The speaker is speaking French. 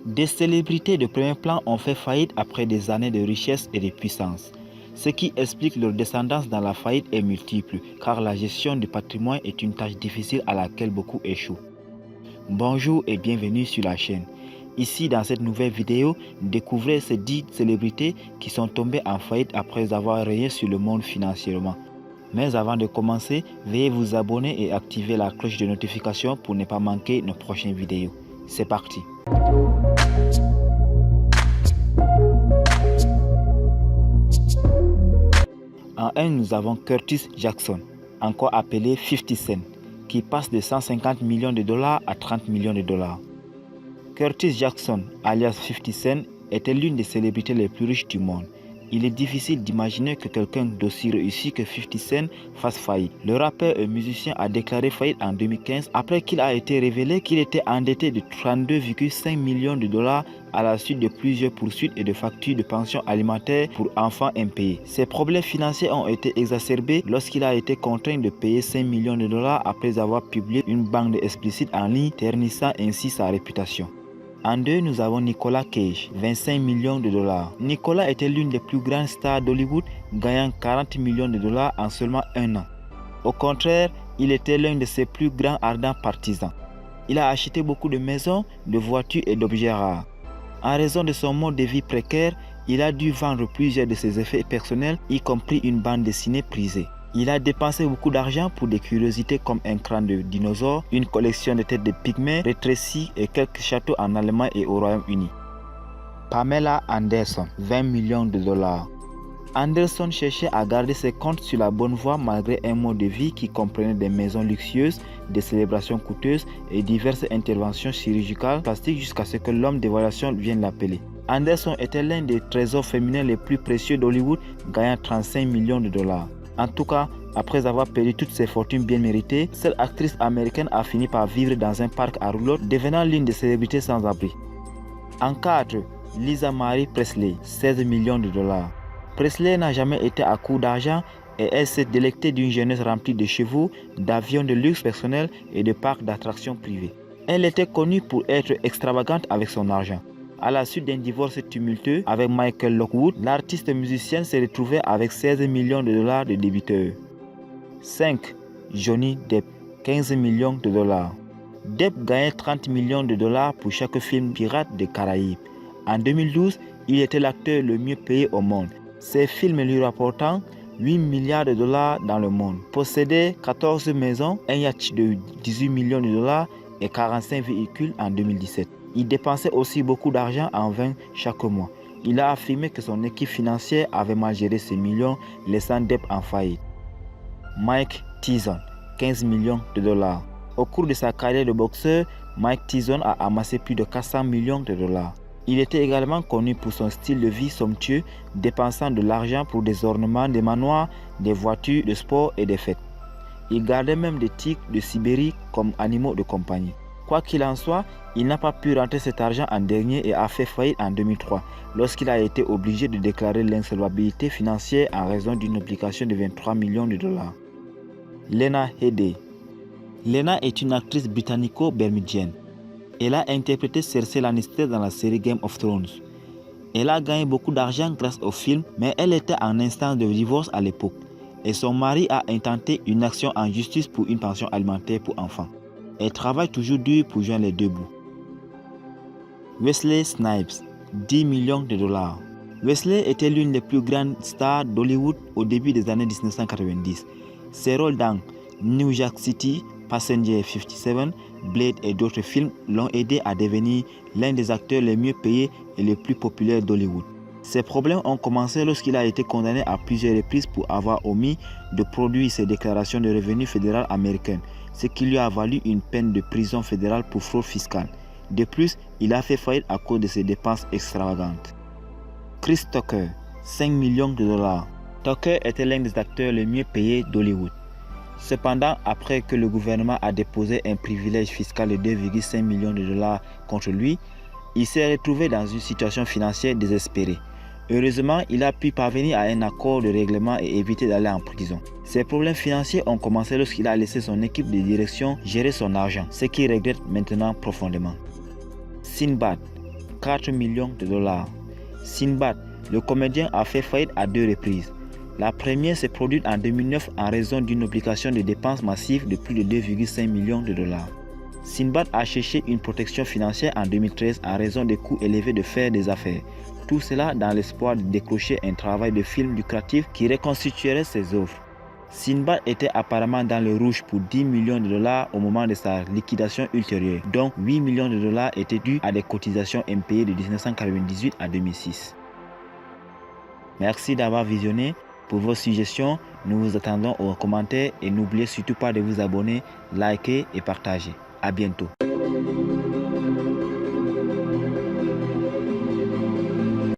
Des célébrités de premier plan ont fait faillite après des années de richesse et de puissance. Ce qui explique leur descendance dans la faillite est multiple, car la gestion du patrimoine est une tâche difficile à laquelle beaucoup échouent. Bonjour et bienvenue sur la chaîne. Ici, dans cette nouvelle vidéo, découvrez ces 10 célébrités qui sont tombées en faillite après avoir régné sur le monde financièrement. Mais avant de commencer, veuillez vous abonner et activer la cloche de notification pour ne pas manquer nos prochaines vidéos. C'est parti. En 1, nous avons Curtis Jackson, encore appelé 50 Cent, qui passe de 150 millions de dollars à 30 millions de dollars. Curtis Jackson, alias 50 Cent, était l'une des célébrités les plus riches du monde. Il est difficile d'imaginer que quelqu'un d'aussi réussi que 50 Cent fasse faillite. Le rappeur et musicien a déclaré faillite en 2015 après qu'il a été révélé qu'il était endetté de 32,5 millions de dollars à la suite de plusieurs poursuites et de factures de pension alimentaire pour enfants impayés. Ses problèmes financiers ont été exacerbés lorsqu'il a été contraint de payer 5 millions de dollars après avoir publié une bande explicite en ligne, ternissant ainsi sa réputation. En 2, nous avons Nicolas Cage, 25 millions de dollars. Nicolas était l'une des plus grandes stars d'Hollywood, gagnant 40 millions de dollars en seulement un an. Au contraire, il était l'un de ses plus grands ardents partisans. Il a acheté beaucoup de maisons, de voitures et d'objets rares. En raison de son mode de vie précaire, il a dû vendre plusieurs de ses effets personnels, y compris une bande dessinée prisée. Il a dépensé beaucoup d'argent pour des curiosités comme un crâne de dinosaure, une collection de têtes de pygmées rétrécies et quelques châteaux en Allemagne et au Royaume-Uni. Pamela Anderson, 20 millions de dollars. Anderson cherchait à garder ses comptes sur la bonne voie malgré un mode de vie qui comprenait des maisons luxueuses, des célébrations coûteuses et diverses interventions chirurgicales plastiques jusqu'à ce que l'homme d'évaluation vienne l'appeler. Anderson était l'un des trésors féminins les plus précieux d'Hollywood, gagnant 35 millions de dollars. En tout cas, après avoir perdu toutes ses fortunes bien méritées, cette actrice américaine a fini par vivre dans un parc à roulotte, devenant l'une des célébrités sans abri. En 4, Lisa Marie Presley, 16 millions de dollars. Presley n'a jamais été à court d'argent et elle s'est délectée d'une jeunesse remplie de chevaux, d'avions de luxe personnel et de parcs d'attractions privés. Elle était connue pour être extravagante avec son argent. À la suite d'un divorce tumultueux avec Michael Lockwood, l'artiste musicienne s'est retrouvée avec 16 millions de dollars de débiteurs. 5. Johnny Depp, 15 millions de dollars. Depp gagnait 30 millions de dollars pour chaque film pirate des Caraïbes. En 2012, il était l'acteur le mieux payé au monde, ses films lui rapportant 8 milliards de dollars dans le monde. Possédait 14 maisons, un yacht de 18 millions de dollars et 45 véhicules en 2017. Il dépensait aussi beaucoup d'argent en vin chaque mois. Il a affirmé que son équipe financière avait mal géré ses millions, laissant Depp en faillite. Mike Tyson, 15 millions de dollars. Au cours de sa carrière de boxeur, Mike Tyson a amassé plus de 400 millions de dollars. Il était également connu pour son style de vie somptueux, dépensant de l'argent pour des ornements, des manoirs, des voitures de sport et des fêtes. Il gardait même des tigres de Sibérie comme animaux de compagnie. Quoi qu'il en soit, il n'a pas pu rentrer cet argent en dernier et a fait faillite en 2003, lorsqu'il a été obligé de déclarer l'insolvabilité financière en raison d'une obligation de 23 millions de dollars. Lena Headey. Lena est une actrice britannico-bermudienne. Elle a interprété Cersei Lannister dans la série Game of Thrones. Elle a gagné beaucoup d'argent grâce au film, mais elle était en instance de divorce à l'époque, et son mari a intenté une action en justice pour une pension alimentaire pour enfants. Elle travaille toujours dur pour joindre les deux bouts. Wesley Snipes, 10 millions de dollars. Wesley était l'une des plus grandes stars d'Hollywood au début des années 1990. Ses rôles dans New Jack City, Passenger 57, Blade et d'autres films l'ont aidé à devenir l'un des acteurs les mieux payés et les plus populaires d'Hollywood. Ses problèmes ont commencé lorsqu'il a été condamné à plusieurs reprises pour avoir omis de produire ses déclarations de revenus fédérales américaines, ce qui lui a valu une peine de prison fédérale pour fraude fiscale. De plus, il a fait faillite à cause de ses dépenses extravagantes. Chris Tucker, 5 millions de dollars. Tucker était l'un des acteurs les mieux payés d'Hollywood. Cependant, après que le gouvernement a déposé un privilège fiscal de 2,5 millions de dollars contre lui, il s'est retrouvé dans une situation financière désespérée. Heureusement, il a pu parvenir à un accord de règlement et éviter d'aller en prison. Ses problèmes financiers ont commencé lorsqu'il a laissé son équipe de direction gérer son argent, ce qu'il regrette maintenant profondément. Sinbad, 4 millions de dollars. Sinbad, le comédien, a fait faillite à 2 reprises. La première s'est produite en 2009 en raison d'une obligation de dépenses massive de plus de 2,5 millions de dollars. Sinbad a cherché une protection financière en 2013 en raison des coûts élevés de faire des affaires. Tout cela dans l'espoir de décrocher un travail de film lucratif qui reconstituerait ses œuvres. Sinbad était apparemment dans le rouge pour 10 millions de dollars au moment de sa liquidation ultérieure, dont 8 millions de dollars étaient dus à des cotisations impayées de 1998 à 2006. Merci d'avoir visionné. Pour vos suggestions, nous vous attendons aux commentaires et n'oubliez surtout pas de vous abonner, liker et partager. À bientôt.